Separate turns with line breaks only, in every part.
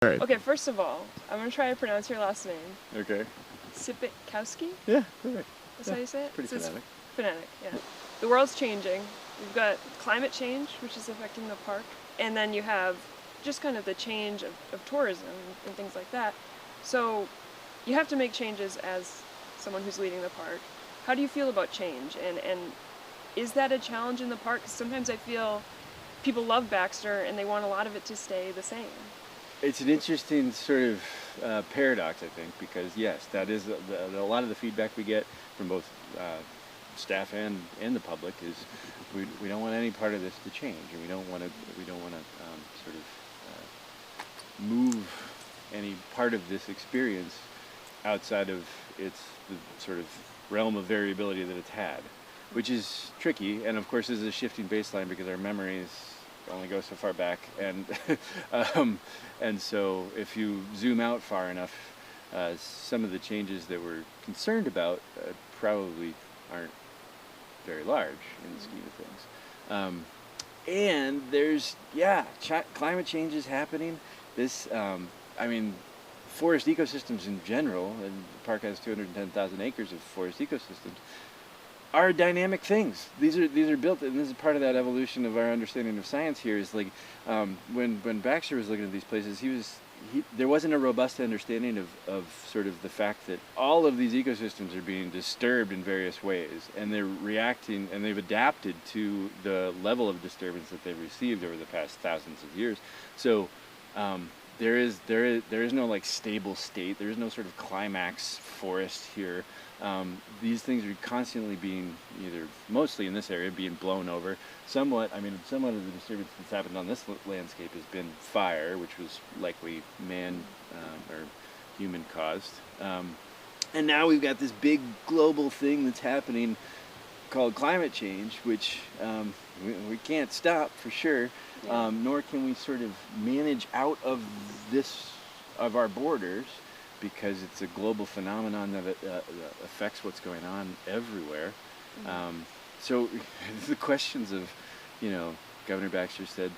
All right.
Okay, first of all, I'm gonna try to pronounce your last name.
Okay.
Sypitkowski?
Yeah, perfect.
That's
Yeah,
how you say it?
pretty
So it's
phonetic.
phonetic, yeah. The world's changing. We've got climate change, which is affecting the park, and then you have just kind of the change of tourism and things like that. So you have to make changes as someone who's leading the park. How do you feel about change? And is that a challenge in the park? 'Cause sometimes I feel people love Baxter and they want a lot of it to stay the same.
It's an interesting sort of paradox, I think, because yes, that is a lot of the feedback we get from both staff and the public is we don't want any part of this to change, and we don't want to sort of move any part of this experience outside of its the sort of realm of variability that it's had, which is tricky. And of course, this is a shifting baseline because our memories only go so far back, and and so if you zoom out far enough, some of the changes that we're concerned about probably aren't very large in the scheme of things. And there's climate change is happening. This I mean, forest ecosystems in general, and the park has 210,000 acres of forest ecosystems, are dynamic things. These are built, and this is part of that evolution of our understanding of science here. Is like when Baxter was looking at these places, there wasn't a robust understanding of sort of the fact that all of these ecosystems are being disturbed in various ways, and they're reacting, and they've adapted to the level of disturbance that they've received over the past thousands of years. So there is no like stable state. There is no sort of climax forest here. These things are constantly being mostly in this area, being blown over. Somewhat of the disturbance that's happened on this landscape has been fire, which was likely man or human caused. And now we've got this big global thing that's happening called climate change, which we can't stop for sure, nor can we sort of manage out of our borders, because it's a global phenomenon that affects what's going on everywhere. So the questions of, Governor Baxter said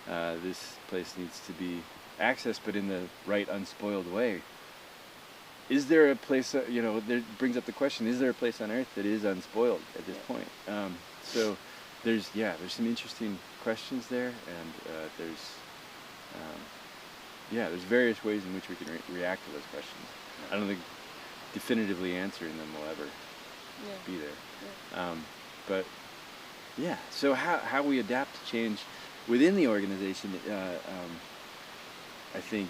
this place needs to be accessed, but in the right unspoiled way. Is there a place, there brings up the question, is there a place on Earth that is unspoiled at this point? So there's some interesting questions there, and there's various ways in which we can react to those questions. I don't think definitively answering them will ever be there. But so how we adapt to change within the organization, I think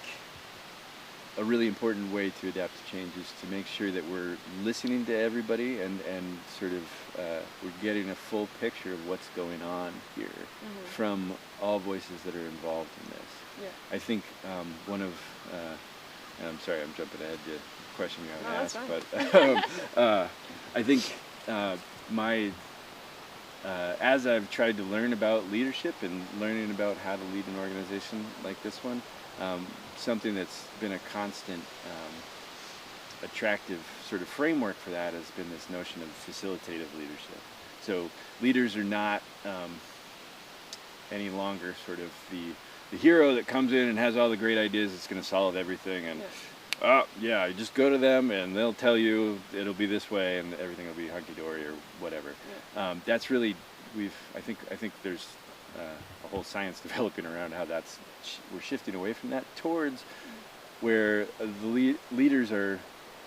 a really important way to adapt to change is to make sure that we're listening to everybody and sort of we're getting a full picture of what's going on here from all voices that are involved in this. I think one of, and I'm sorry, I'm jumping ahead to the question you haven't asked, but I think as I've tried to learn about leadership and learning about how to lead an organization like this one, something that's been a constant attractive sort of framework for that has been this notion of facilitative leadership. So leaders are not any longer sort of the hero that comes in and has all the great ideas that's going to solve everything, and you just go to them and they'll tell you it'll be this way and everything will be hunky-dory or whatever. That's really, I think there's a whole science developing around how we're shifting away from that towards where the leaders are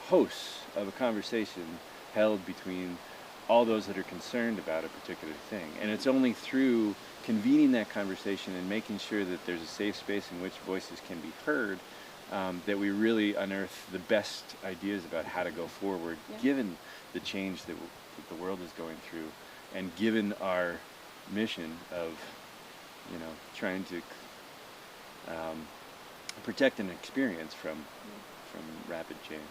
hosts of a conversation held between all those that are concerned about a particular thing. And it's only through convening that conversation and making sure that there's a safe space in which voices can be heard that we really unearth the best ideas about how to go forward, given the change that the world is going through, and given our mission of trying to protect an experience from rapid change.